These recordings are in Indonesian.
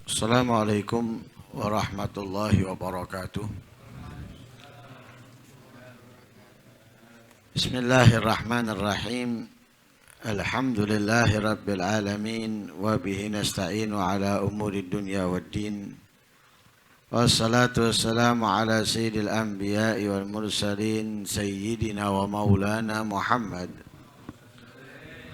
Assalamualaikum warahmatullahi wabarakatuh. Bismillahirrahmanirrahim. Alhamdulillahi rabbil alamin wa bihi nasta'inu ala umuri dunya waddin. Wassalatu wassalamu ala sayyidil anbiya'i wal mursalin sayyidina wa maulana Muhammad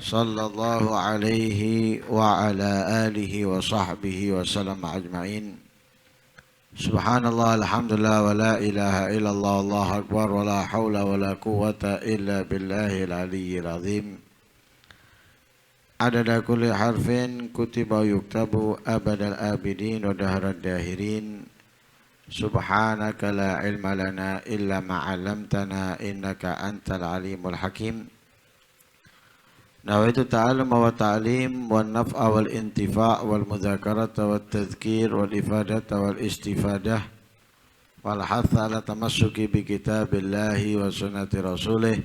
sallallahu alaihi wa ala alihi wa sahbihi wa sallam ajma'in. Subhanallah, alhamdulillah, wa la ilaha illallah, Allahu akbar, wa la hawla wa la quwwata illa billahil aliyyil azim. Adada kulli harfin kutiba yuktabu abadal abidin wa dahrad dahirin. Subhanaka la ilma lana illa ma'alamtana innaka antal alimul hakim. Nawaitu ta'allum wa ta'lim wa naf'a wal intifa' wal mudzakarata wat tadhkir wal ifadata wal istifadah wal hatha ala tamassuki bi kitabillahi wa sunnati rasulih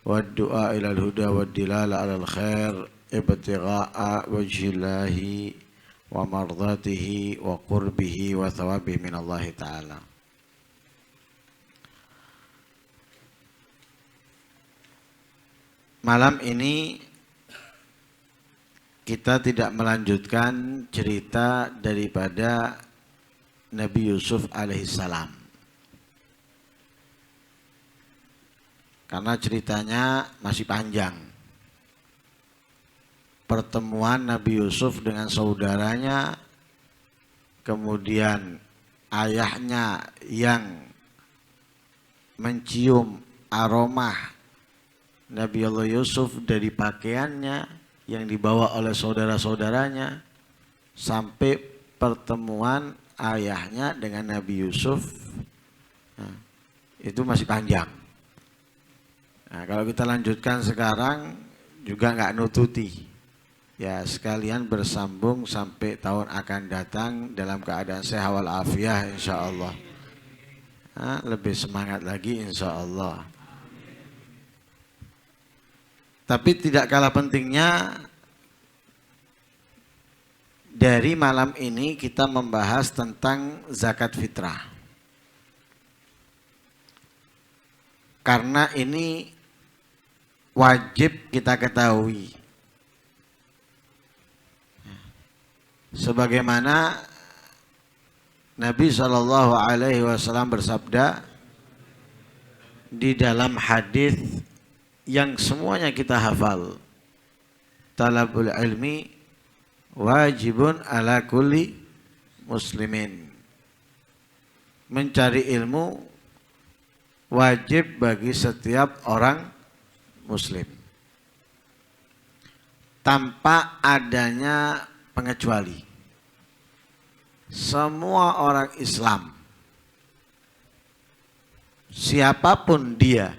wad du'a ilal huda wad dilala alal khair ibtigha'a wajhillahi wa mardatihi wa qurbihi wa thawabihi minallahi ta'ala. Malam ini kita tidak melanjutkan cerita daripada Nabi Yusuf alaihissalam. Karena ceritanya masih panjang. Pertemuan Nabi Yusuf dengan saudaranya, kemudian ayahnya yang mencium aroma Nabi Allah Yusuf dari pakaiannya yang dibawa oleh saudara-saudaranya, sampai pertemuan ayahnya dengan Nabi Yusuf. Nah, itu masih panjang. Nah, kalau kita lanjutkan sekarang juga nggak nututi. Ya, sekalian bersambung sampai tahun akan datang dalam keadaan sehat walafiat insyaallah. Nah, lebih semangat lagi insyaallah. Tapi tidak kalah pentingnya, dari malam ini kita membahas tentang zakat fitrah. Karena ini wajib kita ketahui. Sebagaimana Nabi SAW bersabda di dalam hadis yang semuanya kita hafal, talabul ilmi wajibun ala kulli muslimin. Mencari ilmu wajib bagi setiap orang muslim, tanpa adanya pengecuali. Semua orang Islam, siapapun dia,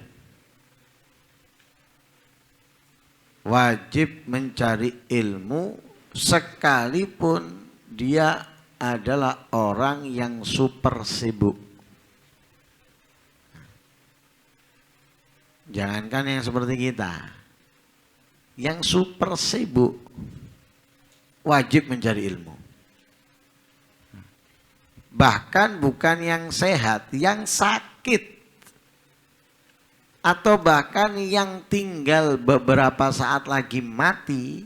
wajib mencari ilmu sekalipun dia adalah orang yang super sibuk. Jangankan yang seperti kita, yang super sibuk wajib mencari ilmu. Bahkan bukan yang sehat, yang sakit, atau bahkan yang tinggal beberapa saat lagi mati,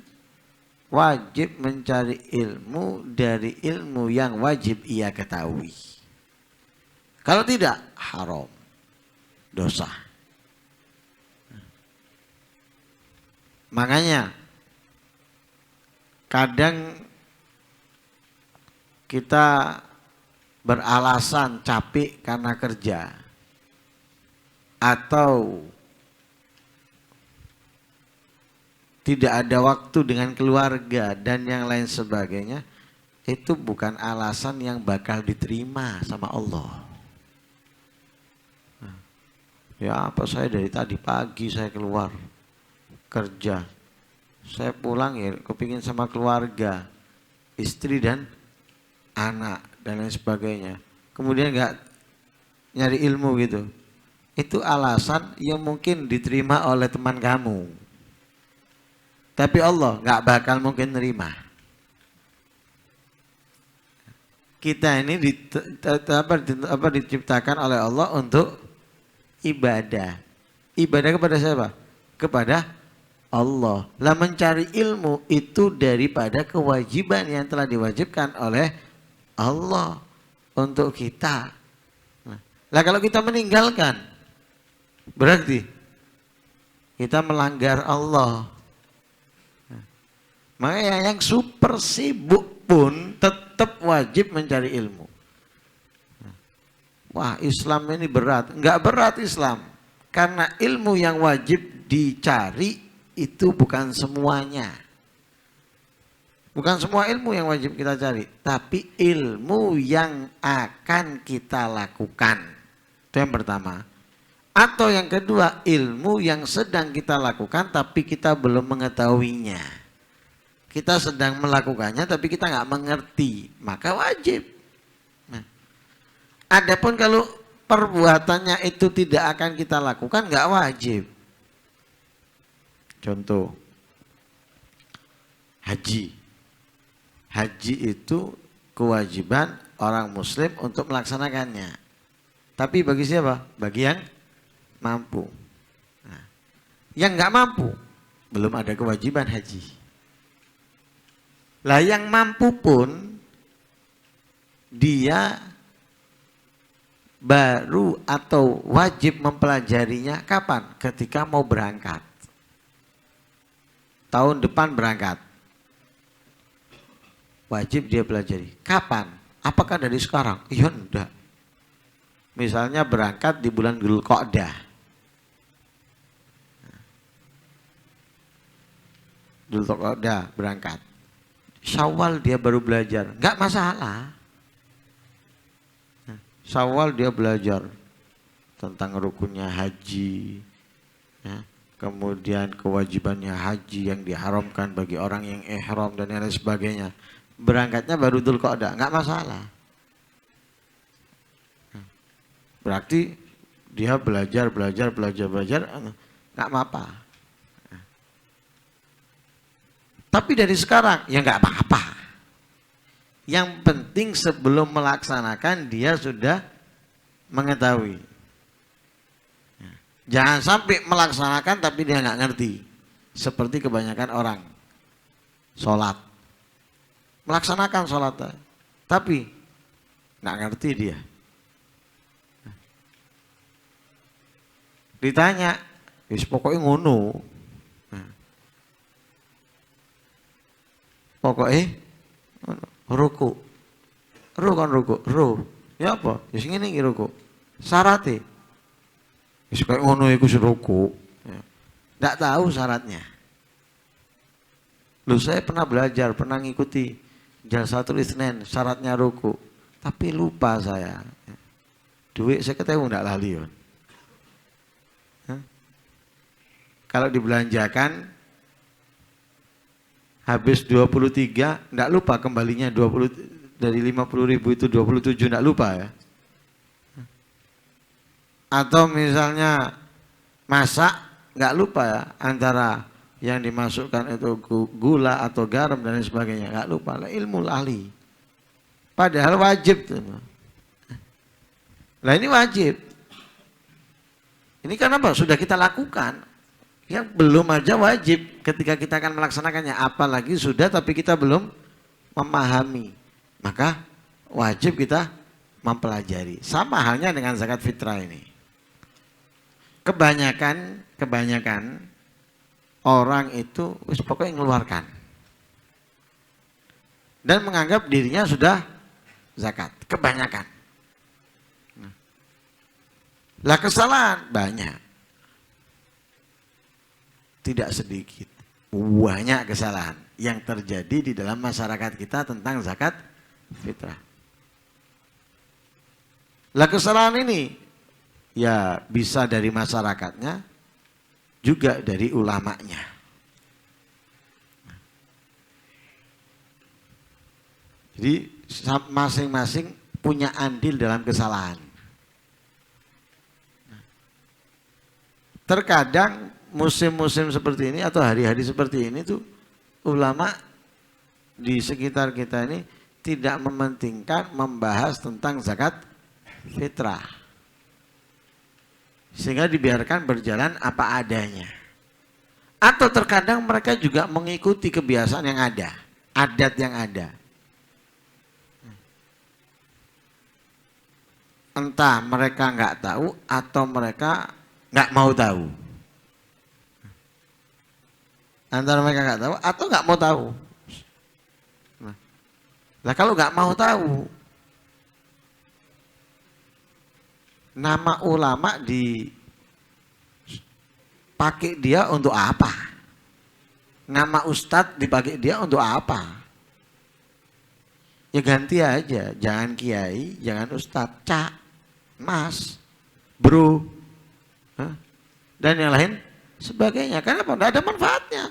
wajib mencari ilmu dari ilmu yang wajib ia ketahui. Kalau tidak, haram, dosa. Makanya kadang kita beralasan capek karena kerja, atau tidak ada waktu dengan keluarga dan yang lain sebagainya, itu bukan alasan yang bakal diterima sama Allah. Ya apa, saya dari tadi pagi saya keluar kerja, saya pulang ya kepingin sama keluarga, istri dan anak dan lain sebagainya, kemudian nggak nyari ilmu gitu. Itu alasan yang mungkin diterima oleh teman kamu, tapi Allah nggak bakal mungkin nerima. kita ini diciptakan oleh Allah untuk ibadah. Ibadah kepada siapa? Kepada Allah. Lah mencari ilmu itu daripada kewajiban yang telah diwajibkan oleh Allah untuk kita. Lah kalau kita meninggalkan, berarti kita melanggar Allah. Makanya yang super sibuk pun tetap wajib mencari ilmu. Wah, Islam ini berat. Enggak berat Islam. Karena ilmu yang wajib dicari itu bukan semuanya. Bukan semua ilmu yang wajib kita cari. Tapi ilmu yang akan kita lakukan. Itu yang pertama. Atau yang kedua, ilmu yang sedang kita lakukan tapi kita belum mengetahuinya. Kita sedang melakukannya tapi kita nggak mengerti, maka wajib. Nah, adapun kalau perbuatannya itu tidak akan kita lakukan, nggak wajib. Contoh, haji. Haji itu kewajiban orang muslim untuk melaksanakannya. Tapi bagi siapa? Bagi yang mampu. Nah, yang nggak mampu, belum ada kewajiban haji. Lah yang mampu pun dia baru atau wajib mempelajarinya kapan? Ketika mau berangkat. Tahun depan berangkat. Wajib dia pelajari. Kapan? Apakah dari sekarang? Iya enggak. Misalnya berangkat di bulan Dzulqa'dah. Dzulqa'dah berangkat. Syawal dia baru belajar, nggak masalah. Syawal dia belajar tentang rukunnya haji, ya. Kemudian kewajibannya haji yang diharamkan bagi orang yang ihram dan lain sebagainya. Berangkatnya baru Dzulqa'dah, nggak masalah. Berarti dia belajar, nggak apa-apa. Tapi dari sekarang, ya nggak apa-apa. Yang penting sebelum melaksanakan dia sudah mengetahui. Jangan sampai melaksanakan tapi dia nggak ngerti. Seperti kebanyakan orang. Sholat. Melaksanakan sholat. Tapi nggak ngerti dia. Ditanya, wis pokoknya ngono. Pokoknya ruku. Ya apa? Ya sing ngene iki ruku. Syaratnya. Wis koyo ngono iku ruku. Enggak tahu syaratnya. Loh, saya pernah belajar, pernah ngikuti Jalsatul Itsnain, syaratnya ruku. Tapi lupa saya. Duit saya ketemu enggak lali. Kalau dibelanjakan habis 23, enggak lupa kembalinya 20 dari 50.000 itu 27 enggak lupa ya. Atau misalnya masak enggak lupa ya, antara yang dimasukkan itu gula atau garam dan lain sebagainya, enggak lupa lah, ilmu lali. Padahal wajib tuh. Lah ini wajib. Ini kenapa? Sudah kita lakukan. Yang belum aja wajib ketika kita akan melaksanakannya, apalagi sudah tapi kita belum memahami, maka wajib kita mempelajari. Sama halnya dengan zakat fitrah ini. Kebanyakan orang itu pokoknya mengeluarkan dan menganggap dirinya sudah zakat. Kebanyakan. Lah kesalahan banyak. Tidak sedikit, banyak kesalahan yang terjadi di dalam masyarakat kita tentang zakat fitrah. Lah kesalahan ini ya bisa dari masyarakatnya, juga dari ulamanya. Jadi masing-masing punya andil dalam kesalahan. Terkadang musim-musim seperti ini atau hari-hari seperti ini tuh ulama di sekitar kita ini tidak mementingkan membahas tentang zakat fitrah. Sehingga dibiarkan berjalan apa adanya. Atau terkadang mereka juga mengikuti kebiasaan yang ada, adat yang ada. Entah mereka nggak tahu atau mereka nggak mau tahu. Antara mereka nggak tahu atau nggak mau tahu. Nah kalau nggak mau tahu, nama ulama dipakai dia untuk apa? Nama ustadz dipakai dia untuk apa? Ya ganti aja, jangan kiai, jangan ustadz, cak, mas, bro, dan yang lain sebagainya. Kenapa? Tidak ada manfaatnya.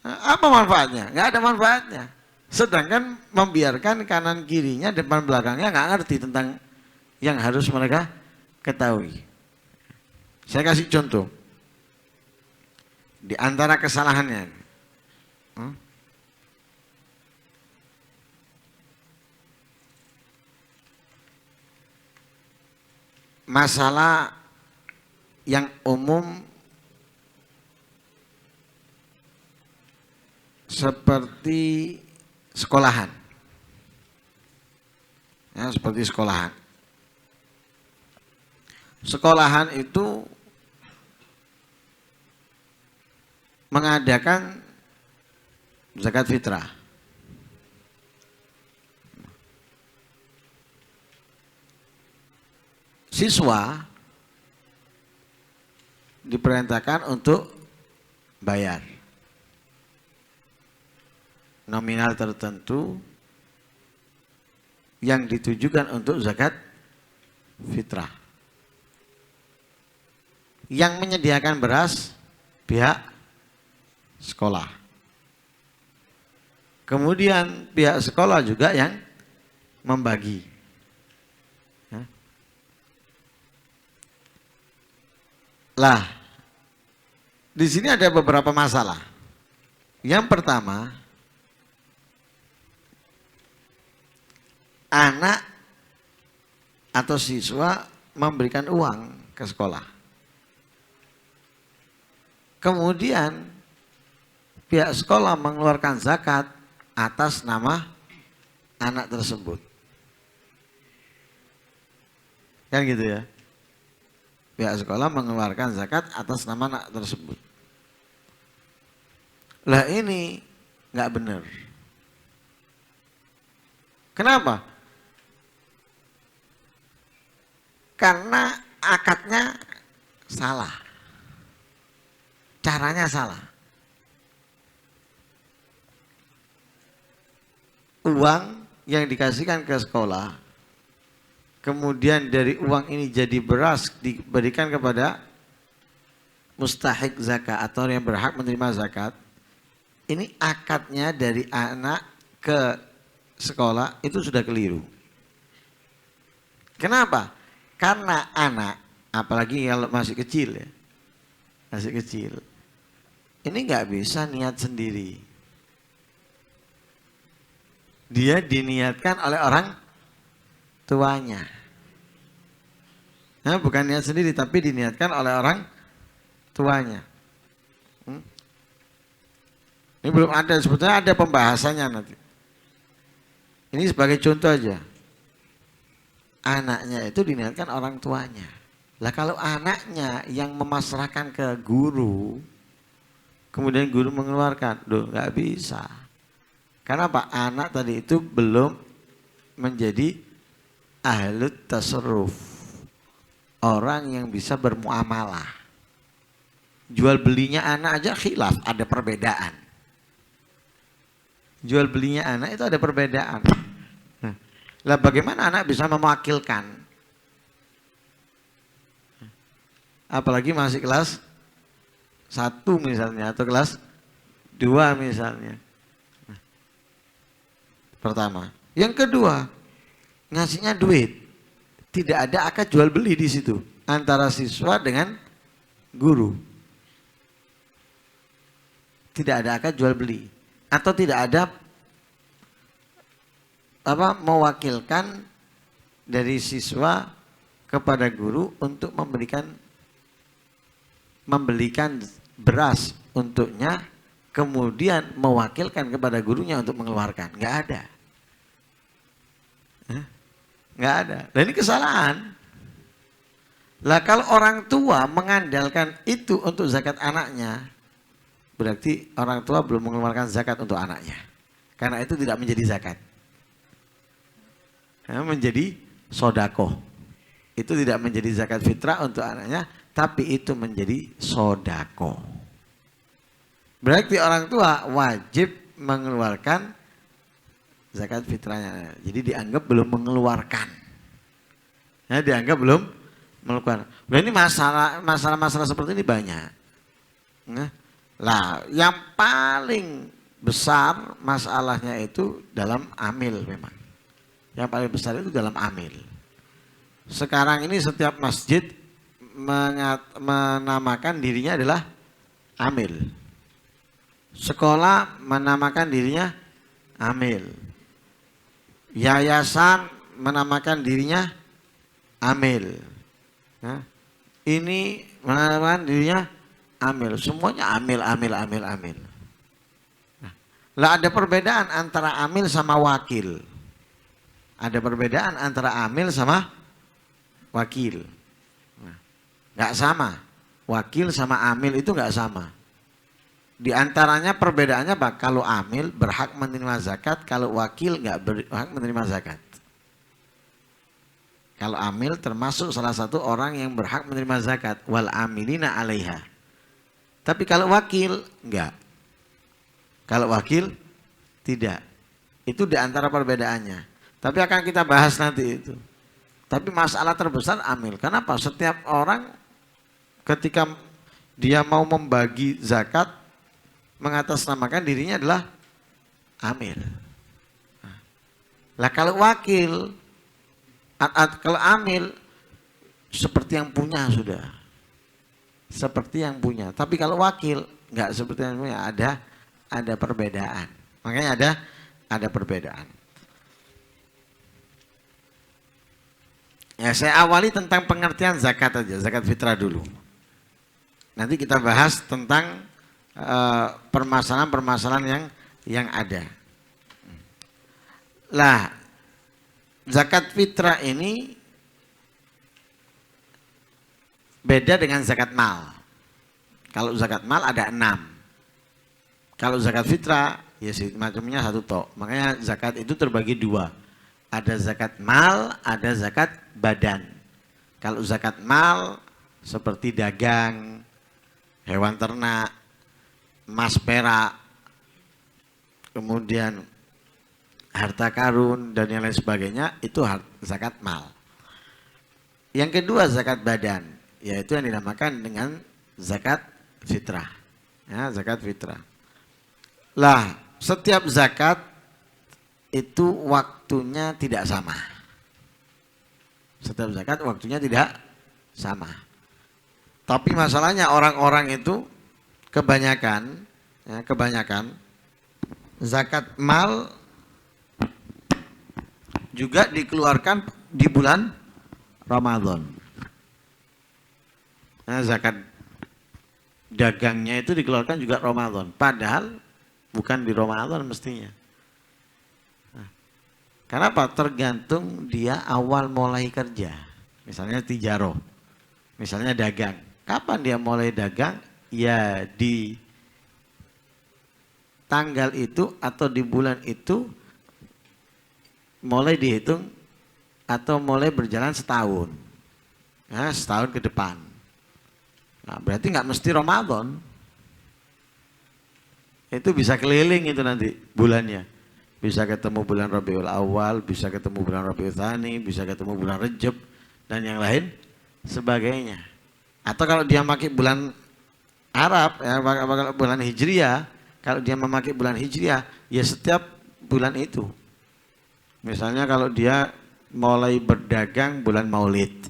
Apa manfaatnya? Nggak ada manfaatnya. Sedangkan membiarkan kanan kirinya, depan belakangnya nggak ngerti tentang yang harus mereka ketahui. Saya kasih contoh. Di antara kesalahannya, masalah yang umum seperti sekolahan. Ya, seperti sekolahan. Sekolahan itu mengadakan zakat fitrah. Siswa diperintahkan untuk bayar nominal tertentu yang ditujukan untuk zakat fitrah. Yang menyediakan beras pihak sekolah. Kemudian pihak sekolah juga yang membagi. Lah, di sini ada beberapa masalah. Yang pertama, anak atau siswa memberikan uang ke sekolah. Kemudian pihak sekolah mengeluarkan zakat atas nama anak tersebut. Kan gitu ya. Pihak sekolah mengeluarkan zakat atas nama anak tersebut. Lah ini nggak benar. Kenapa? Karena akadnya salah. Caranya salah. Uang yang dikasihkan ke sekolah, kemudian dari uang ini jadi beras diberikan kepada mustahik zakat atau yang berhak menerima zakat. Ini akadnya dari anak ke sekolah itu sudah keliru. Kenapa? Karena anak, apalagi kalau masih kecil ya, masih kecil, ini nggak bisa niat sendiri. Dia diniatkan oleh orang tuanya. Nah, bukan niat sendiri, tapi diniatkan oleh orang tuanya. Ini belum ada, sebetulnya ada pembahasannya nanti. Ini sebagai contoh aja. Anaknya itu diniatkan orang tuanya. Lah kalau anaknya yang memasrahkan ke guru, kemudian guru mengeluarkan, loh nggak bisa. Karena apa? Anak tadi itu belum menjadi ahlut tasarruf, orang yang bisa bermuamalah. Jual belinya anak aja khilaf, ada perbedaan. Jual belinya anak itu ada perbedaan. Lah bagaimana anak bisa mewakilkan? Apalagi masih kelas 1 misalnya atau kelas 2 misalnya. Pertama. Yang kedua, ngasihnya duit. Tidak ada akad jual beli di situ antara siswa dengan guru. Tidak ada akad jual beli atau tidak ada mewakilkan dari siswa kepada guru untuk membelikan beras untuknya, kemudian mewakilkan kepada gurunya untuk mengeluarkan. Nggak ada. Nggak ada. Dan ini kesalahan. Lah kalau orang tua mengandalkan itu untuk zakat anaknya, berarti orang tua belum mengeluarkan zakat untuk anaknya. Karena itu tidak menjadi zakat. Karena menjadi sodako. Itu tidak menjadi zakat fitrah untuk anaknya, tapi itu menjadi sodako. Berarti orang tua wajib mengeluarkan zakat fitrahnya. Jadi dianggap belum mengeluarkan. Ya, dianggap belum mengeluarkan. Nah, ini masalah seperti ini banyak. Nah, lah, yang paling besar masalahnya itu dalam amil memang. Yang paling besar itu dalam amil. Sekarang ini setiap masjid menamakan dirinya adalah amil. Sekolah menamakan dirinya amil. Yayasan menamakan dirinya amil. Nah, ini menamakan dirinya amil. Semuanya amil. Nah, lah ada perbedaan antara amil sama wakil. Ada perbedaan antara amil sama wakil. Nah, nggak sama. Wakil sama amil itu nggak sama. Di antaranya perbedaannya apa? Kalau amil berhak menerima zakat, kalau wakil nggak berhak menerima zakat. Kalau amil termasuk salah satu orang yang berhak menerima zakat, wal amilina 'alaiha. Tapi kalau wakil enggak. Kalau wakil tidak. Itu di antara perbedaannya. Tapi akan kita bahas nanti itu. Tapi masalah terbesar amil. Kenapa? Setiap orang ketika dia mau membagi zakat mengatasnamakan dirinya adalah amil. Lah kalau wakil, kalau amil seperti yang punya sudah. Seperti yang punya. Tapi kalau wakil enggak seperti yang punya, ada perbedaan. Makanya ada perbedaan. Ya, saya awali tentang pengertian zakat aja, zakat fitrah dulu. Nanti kita bahas tentang permasalahan-permasalahan yang ada. Lah, zakat fitrah ini beda dengan zakat mal. Kalau zakat mal ada 6. Kalau zakat fitrah ya macamnya satu tok. Makanya zakat itu terbagi 2. Ada zakat mal, ada zakat badan. Kalau zakat mal seperti dagang, hewan ternak, emas perak, kemudian harta karun dan yang lain sebagainya, itu zakat mal. Yang kedua zakat badan, yaitu yang dinamakan dengan zakat fitrah. Ya, zakat fitrah. Lah, setiap zakat itu waktunya tidak sama. Setiap zakat waktunya tidak sama. Tapi masalahnya orang-orang itu kebanyakan zakat mal juga dikeluarkan di bulan Ramadan. Nah, zakat dagangnya itu dikeluarkan juga Ramadan. Padahal bukan di Ramadan mestinya. Nah, kenapa? Tergantung dia awal mulai kerja. Misalnya tijaroh, misalnya dagang. Kapan dia mulai dagang? Ya di tanggal itu atau di bulan itu mulai dihitung atau mulai berjalan setahun. Nah, setahun ke depan. Nah, berarti nggak mesti Ramadan. Itu bisa keliling itu nanti bulannya. Bisa ketemu bulan Rabiul Awal, bisa ketemu bulan Rabiul Tsani, bisa ketemu bulan Rejab dan yang lain sebagainya. Atau kalau dia pakai bulan Arab, ya, bulan Hijriah, kalau dia memakai bulan Hijriah, ya setiap bulan itu. Misalnya kalau dia mulai berdagang bulan Maulid,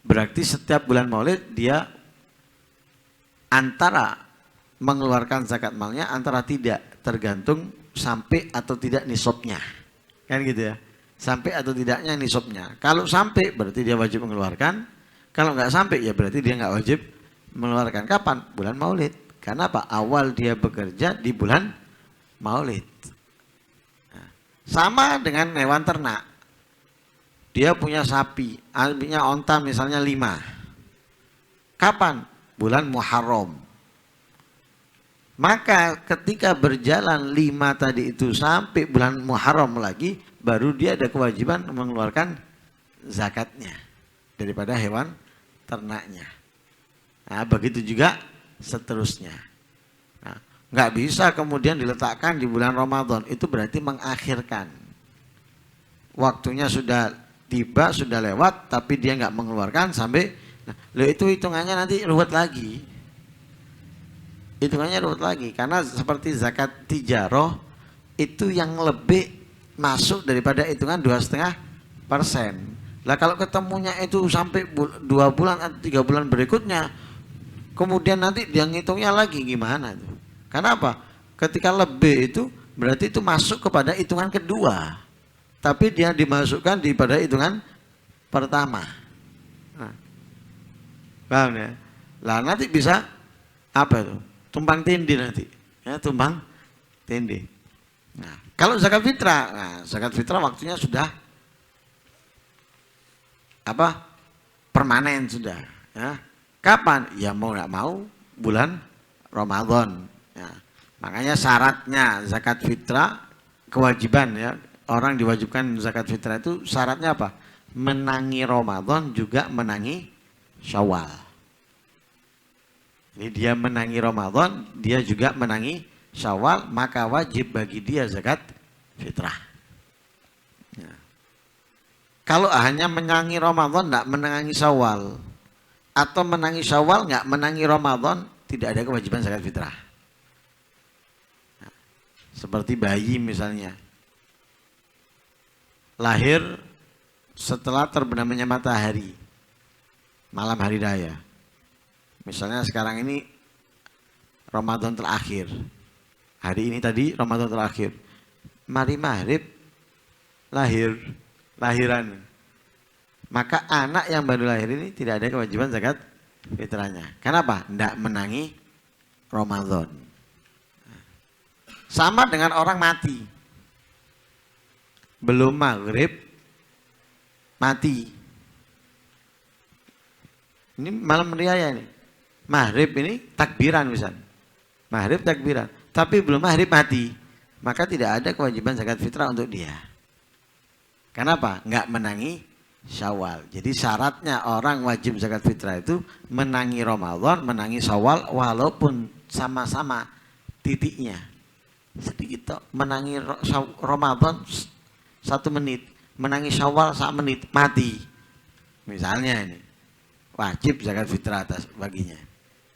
berarti setiap bulan Maulid dia antara mengeluarkan zakat malnya, antara tidak. tergantung sampai atau tidak nisabnya. Kan gitu ya. Sampai atau tidaknya nisabnya. Kalau sampai berarti dia wajib mengeluarkan. Kalau nggak sampai ya berarti dia nggak wajib mengeluarkan. Kapan? Bulan Maulid. Karena apa? Awal dia bekerja di bulan Maulid. Nah, sama dengan hewan ternak. Dia punya sapi, punya onta misalnya 5. Kapan? Bulan Muharram. Maka ketika berjalan 5 tadi itu sampai bulan Muharram lagi, baru dia ada kewajiban mengeluarkan zakatnya daripada hewan ternaknya. Nah, begitu juga seterusnya. Nah, nggak bisa kemudian diletakkan di bulan Ramadan, itu berarti mengakhirkan. Waktunya sudah tiba, sudah lewat, tapi dia nggak mengeluarkan sampai, itu hitungannya nanti ruwet lagi. Hitungannya ruwet lagi, karena seperti zakat tijaroh itu yang lebih masuk daripada hitungan 2,5%. Lah kalau ketemunya itu sampai 2 bulan atau 3 bulan berikutnya, kemudian nanti dia ngitungnya lagi gimana tuh? Kenapa? Ketika lebih itu berarti itu masuk kepada hitungan kedua, tapi dia dimasukkan di pada hitungan pertama. Nah, paham ya? Lah nanti bisa apa itu? Tumpang tindih nanti, ya tumpang tindih. Nah, kalau zakat fitrah, zakat fitrah waktunya sudah apa? Permanen sudah. Ya. Kapan? Ya mau nggak mau bulan Ramadan. Ya. Makanya syaratnya zakat fitrah kewajiban ya, orang diwajibkan zakat fitrah itu syaratnya apa? Menangi Ramadan juga menangi Syawal. Jadi dia menangi Ramadan, dia juga menangi Syawal, maka wajib bagi dia zakat fitrah. Ya. Kalau hanya menangi Ramadan, tidak menangi Syawal, atau menangi Syawal, nggak menangi Ramadan, tidak ada kewajiban zakat fitrah. Nah, seperti bayi misalnya, lahir setelah terbenamnya matahari, malam hari raya. Misalnya sekarang ini Ramadan terakhir. Hari ini tadi Ramadan terakhir. Mari maghrib lahiran. Maka anak yang baru lahir ini tidak ada kewajiban zakat fitrahnya. Kenapa? Tidak menangi Ramadan. Sama dengan orang mati. Belum maghrib mati. Ini malam raya nih. Maghrib ini takbiran misalnya. Maghrib takbiran. Tapi belum maghrib mati. Maka tidak ada kewajiban zakat fitrah untuk dia. Kenapa? Enggak menangi Syawal. Jadi syaratnya orang wajib zakat fitrah itu menangi Ramadan, menangi Syawal walaupun sama-sama titiknya. Sedikit menangi Ramadan 1 menit, menangi Syawal 1 menit, mati. Misalnya ini. Wajib zakat fitrah atas baginya.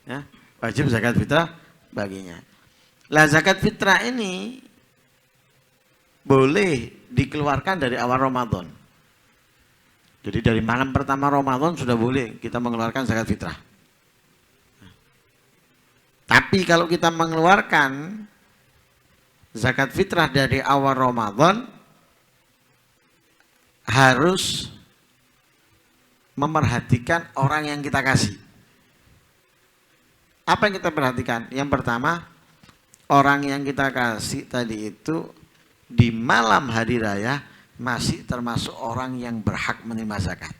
Ya, wajib zakat fitrah baginya. Lah zakat fitrah ini boleh dikeluarkan dari awal Ramadan. Jadi dari malam pertama Ramadan sudah boleh kita mengeluarkan zakat fitrah. Tapi kalau kita mengeluarkan zakat fitrah dari awal Ramadan, harus memerhatikan orang yang kita kasih. Apa yang kita perhatikan? Yang pertama, orang yang kita kasih tadi itu di malam hari raya masih termasuk orang yang berhak menerima zakat.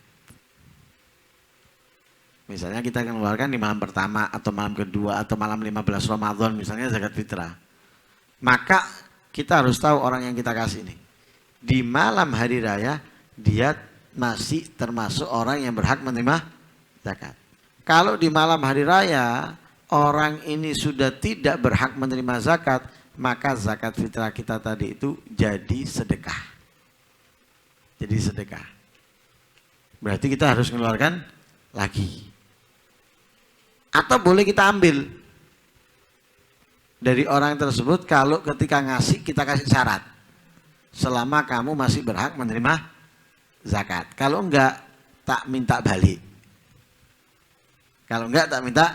Misalnya kita akan mengeluarkan di malam pertama atau malam kedua atau malam 15 Ramadan misalnya zakat fitrah. Maka kita harus tahu orang yang kita kasih ini. Di malam hari raya dia masih termasuk orang yang berhak menerima zakat. Kalau di malam hari raya orang ini sudah tidak berhak menerima zakat, maka zakat fitrah kita tadi itu jadi sedekah. Jadi sedekah. Berarti kita harus mengeluarkan lagi. Atau boleh kita ambil dari orang tersebut kalau ketika ngasih kita kasih syarat. Selama kamu masih berhak menerima zakat. Kalau enggak, tak minta balik. Kalau enggak, tak minta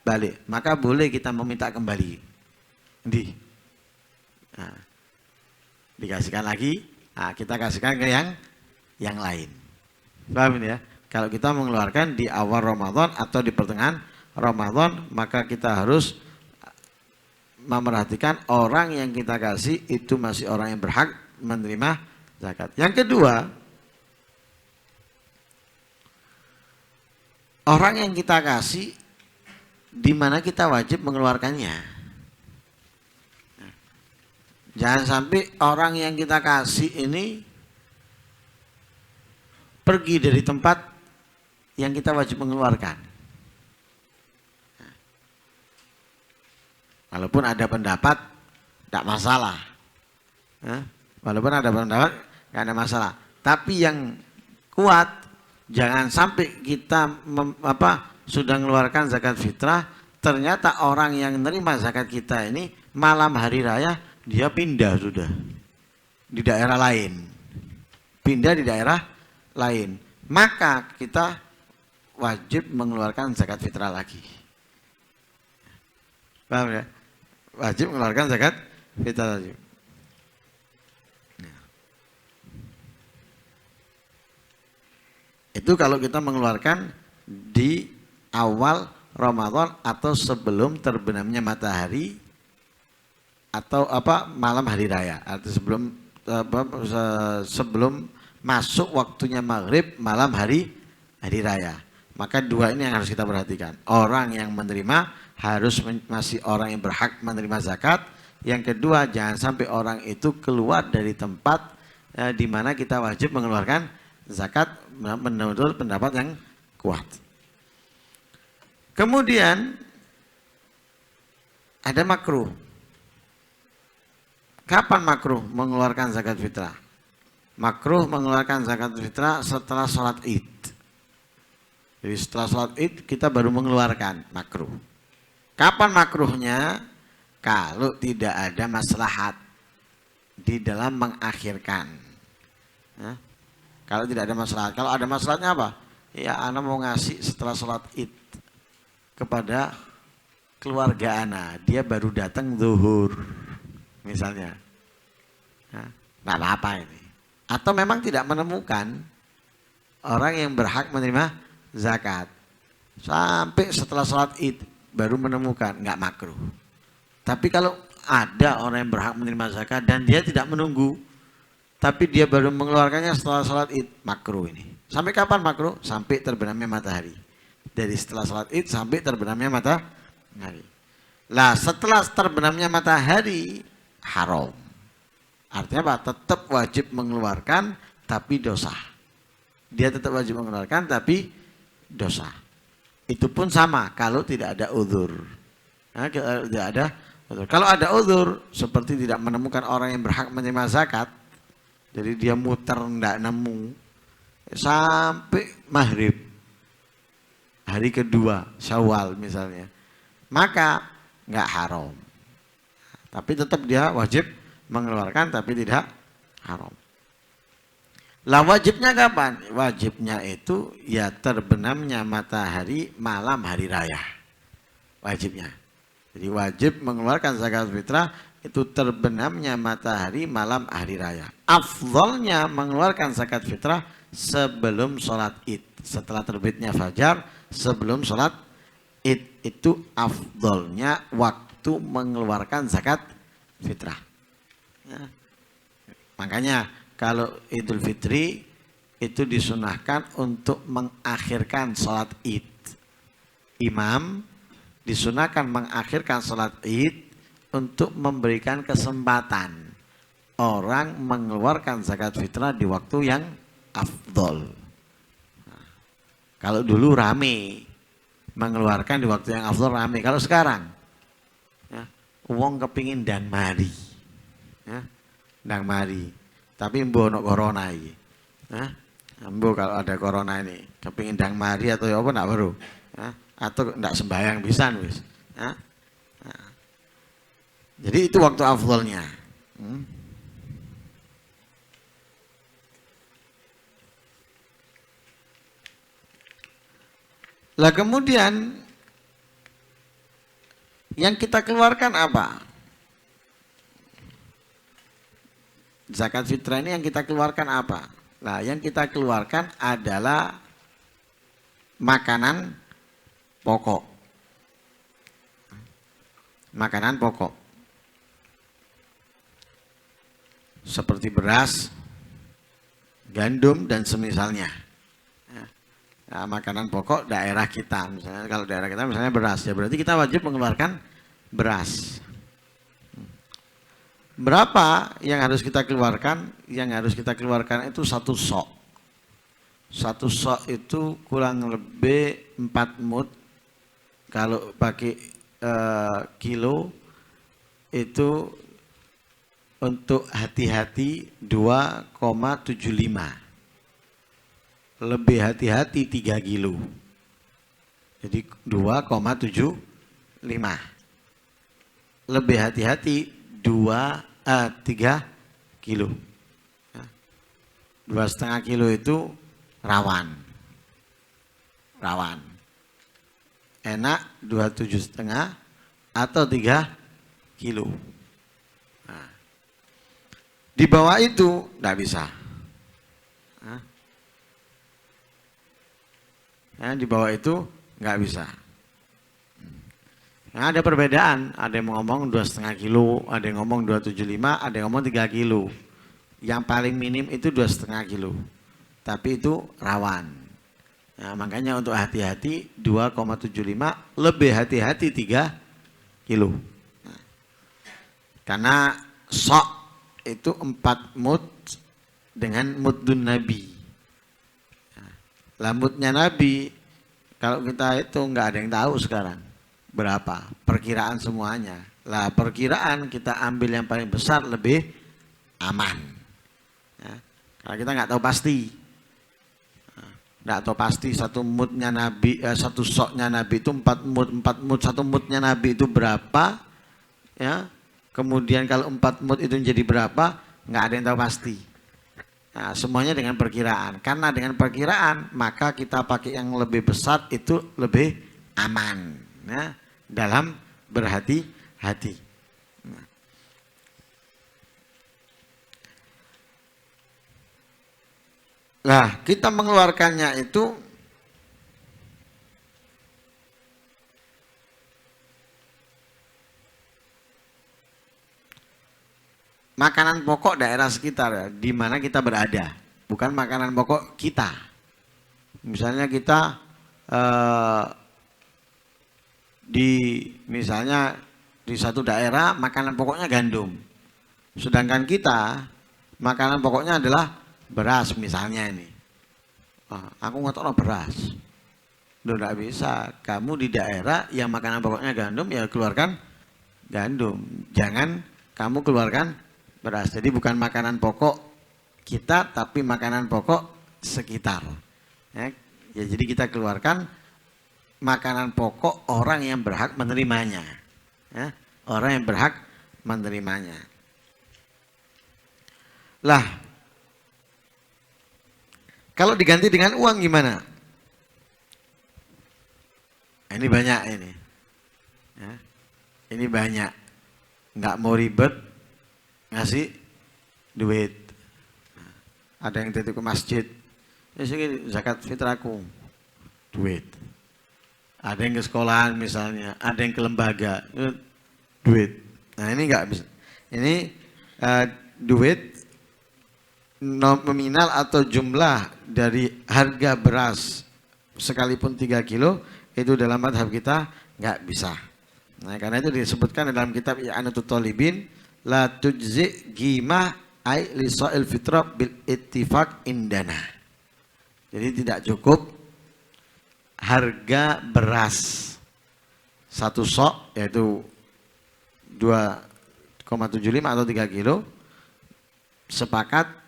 balik. Maka boleh kita meminta kembali. dikasihkan lagi, nah, kita kasihkan ke yang lain. Paham ini ya? Kalau kita mengeluarkan di awal Ramadan atau di pertengahan Ramadan, maka kita harus memerhatikan orang yang kita kasih itu masih orang yang berhak menerima zakat. Yang kedua, orang yang kita kasih di mana kita wajib mengeluarkannya. Jangan sampai orang yang kita kasih ini pergi dari tempat yang kita wajib mengeluarkan. Walaupun ada pendapat, tidak masalah. Walaupun ada pendapat, tidak ada masalah. Tapi yang kuat, jangan sampai kita sudah mengeluarkan zakat fitrah, ternyata orang yang menerima zakat kita ini malam hari raya dia pindah sudah di daerah lain. Pindah di daerah lain. Maka kita wajib mengeluarkan zakat fitrah lagi. Paham ya? Wajib mengeluarkan zakat fitrah lagi. Itu kalau kita mengeluarkan di awal Ramadan atau sebelum terbenamnya matahari atau malam hari raya, atau sebelum masuk waktunya maghrib malam hari raya. Maka dua ini yang harus kita perhatikan. Orang yang menerima harus masih orang yang berhak menerima zakat. Yang kedua, jangan sampai orang itu keluar dari tempat di mana kita wajib mengeluarkan zakat menurut pendapat yang kuat. Kemudian ada makruh. Kapan makruh mengeluarkan zakat fitrah? Makruh mengeluarkan zakat fitrah setelah sholat id. Jadi setelah sholat id kita baru mengeluarkan, makruh. Kapan makruhnya? Kalau tidak ada maslahat di dalam mengakhirkan. Kalau tidak ada maslahat. Kalau ada maslahatnya apa? Ya ana mau ngasih setelah sholat id kepada keluarga ana. Dia baru datang zuhur. Misalnya. Nah, apa ini? Atau memang tidak menemukan orang yang berhak menerima zakat. Sampai setelah sholat id baru menemukan, nggak makruh. Tapi kalau ada orang yang berhak menerima zakat dan dia tidak menunggu, tapi dia baru mengeluarkannya setelah sholat id, makruh ini. Sampai kapan makruh? Sampai terbenamnya matahari. Dari setelah sholat id sampai terbenamnya matahari. Lah setelah terbenamnya matahari, haram. Artinya apa? Tetap wajib mengeluarkan tapi dosa. Dia tetap wajib mengeluarkan tapi dosa. Itu pun sama kalau tidak ada uzur. Tidak ada uzur. Kalau ada uzur seperti tidak menemukan orang yang berhak menerima zakat, jadi dia muter tidak nemu sampai maghrib hari kedua Syawal misalnya, maka nggak haram. Tapi tetap dia wajib mengeluarkan tapi tidak haram. Lah wajibnya kapan? Wajibnya itu ya terbenamnya matahari malam hari raya. Wajibnya. Jadi wajib mengeluarkan zakat fitrah itu terbenamnya matahari malam hari raya. Afdolnya mengeluarkan zakat fitrah sebelum sholat id. Setelah terbitnya fajar sebelum sholat id, itu afdolnya waktu mengeluarkan zakat fitrah. Ya. Makanya kalau Idul Fitri itu disunahkan untuk mengakhirkan sholat id. Imam disunahkan mengakhirkan sholat id untuk memberikan kesempatan orang mengeluarkan zakat fitrah di waktu yang afdol. Nah, kalau dulu rame mengeluarkan di waktu yang afdol rame. Kalau sekarang, ya, uang kepingin dan mari. Ya, ndang mari, tapi mbo ono corona iki. Mbo kalau ada corona ini, kepingin ndang mari atau apa ndak baru. Atau ndak sembahyang pisan wis. Jadi itu waktu afdolnya. Lah kemudian yang kita keluarkan apa? zakat fitrah ini yang kita keluarkan apa? Nah, yang kita keluarkan adalah makanan pokok. Makanan pokok. Seperti beras, gandum, dan semisalnya. Nah, makanan pokok daerah kita. Misalnya kalau daerah kita misalnya beras, ya berarti kita wajib mengeluarkan beras. Berapa yang harus kita keluarkan? Yang harus kita keluarkan itu 1 sok. 1 sok itu kurang lebih 4 mud. Kalau pakai kilo itu untuk hati-hati 2,75. Lebih hati-hati 3 kilo. Jadi 2,75. Lebih hati-hati 3 kilo. 2,5 kilo itu rawan. Enak 27,5 atau 3 kilo. Nah, di bawah itu tidak bisa. Di bawah itu nggak bisa. Nah, ada perbedaan. Ada yang ngomong 2,5 kilo, ada yang ngomong 2,75, ada yang ngomong 3 kilo. Yang paling minim itu 2,5 kilo. Tapi itu rawan. Nah, makanya untuk hati-hati 2,75, lebih hati-hati 3 kilo. Nah, karena sok itu 4 mud dengan muddun Nabi. Nah, mudnya Nabi, kalau kita itu nggak ada yang tahu sekarang berapa. Perkiraan semuanya. Lah perkiraan kita ambil yang paling besar lebih aman. Ya, kalau kita nggak tahu pasti. Nggak tahu pasti 1 mudnya Nabi, 1 soknya Nabi itu 4 mud, 1 mudnya Nabi itu berapa, ya. Kemudian kalau 4 mud itu menjadi berapa, nggak ada yang tahu pasti. Nah, semuanya dengan perkiraan. Karena dengan perkiraan, maka kita pakai yang lebih besar itu lebih aman, ya, dalam berhati-hati. Nah, kita mengeluarkannya itu makanan pokok daerah sekitar di mana kita berada, bukan makanan pokok kita. Misalnya kita misalnya di satu daerah makanan pokoknya gandum, sedangkan kita makanan pokoknya adalah beras misalnya ini. Aku ngotot beras. Loh, tidak bisa. Kamu di daerah yang makanan pokoknya gandum, ya keluarkan gandum. Jangan kamu keluarkan beras. Jadi bukan makanan pokok kita, tapi makanan pokok sekitar. Ya, jadi kita keluarkan makanan pokok orang yang berhak menerimanya. Ya, orang yang berhak menerimanya. Lah, kalau diganti dengan uang gimana? Ini banyak ini. Ya, ini banyak. Nggak mau ribet ngasih duit. Ada yang titip ke masjid. Ini zakat fitraku. Duit. Ada yang ke sekolahan misalnya. Ada yang ke lembaga. Duit. Nah ini nggak bisa. Ini duit nominal atau jumlah dari harga beras sekalipun 3 kilo itu dalam madhab kita nggak bisa. Nah karena itu disebutkan dalam kitab I'anatul Talibin la tujzi gimah ai li sha'il fitrah bil ittifaq indana. Jadi tidak cukup harga beras 1 sok yaitu 2,75 atau 3 kilo sepakat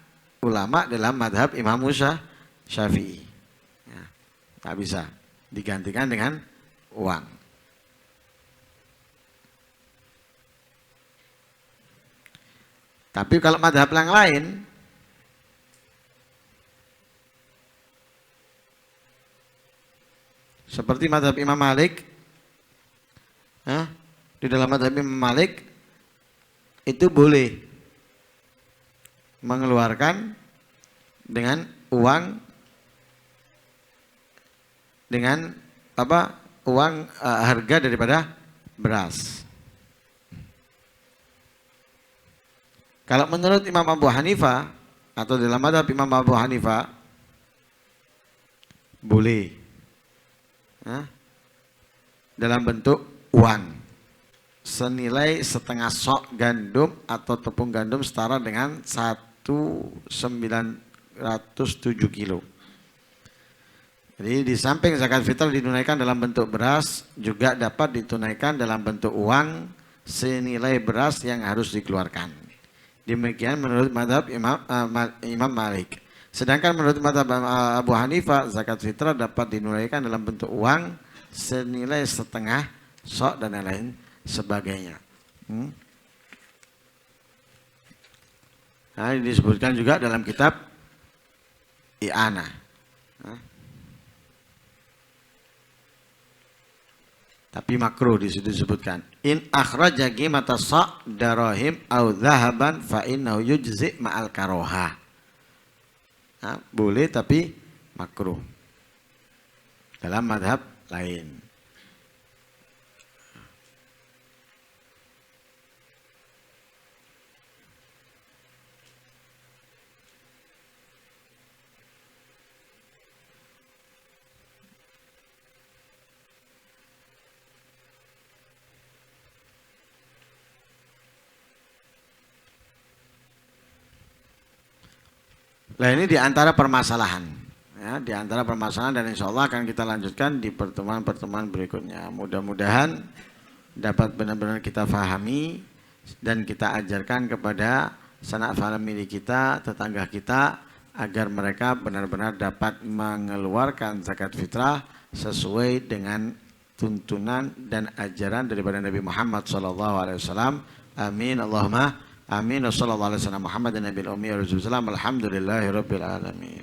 ulama dalam madhab Imam Syafi'i. Ya, tak bisa digantikan dengan uang. Tapi kalau madhab yang lain, seperti madhab Imam Malik, di dalam madhab Imam Malik itu boleh mengeluarkan dengan uang dengan harga daripada beras. Kalau menurut Imam Abu Hanifah atau dalam mazhab Imam Abu Hanifah boleh dalam bentuk uang senilai setengah sok gandum atau tepung gandum setara dengan 1.907 kilo. Jadi di samping zakat fitrah ditunaikan dalam bentuk beras, juga dapat ditunaikan dalam bentuk uang senilai beras yang harus dikeluarkan. Demikian menurut mazhab Imam Malik. Sedangkan menurut mazhab Abu Hanifah, zakat fitrah dapat ditunaikan dalam bentuk uang senilai setengah sok dan lain sebagainya. Nah, ini disebutkan juga dalam kitab I'anah. Tapi makruh di situ disebutkan. In akhraja qimata sa' darahim au dhahaban fa innahu yujzi ma'al karoha. Nah, boleh tapi makruh. Dalam madhab lain. Nah, ini diantara permasalahan, ya, diantara permasalahan, dan insya Allah akan kita lanjutkan di pertemuan-pertemuan berikutnya. Mudah-mudahan dapat benar-benar kita fahami dan kita ajarkan kepada sanak famili kita, tetangga kita, agar mereka benar-benar dapat mengeluarkan zakat fitrah sesuai dengan tuntunan dan ajaran daripada Nabi Muhammad SAW. Amin Allahumma amin. Wassallallahu alaihi wasallam Muhammad dan Nabi Ummi wa Rasulullah. Alhamdulillahirabbil alamin.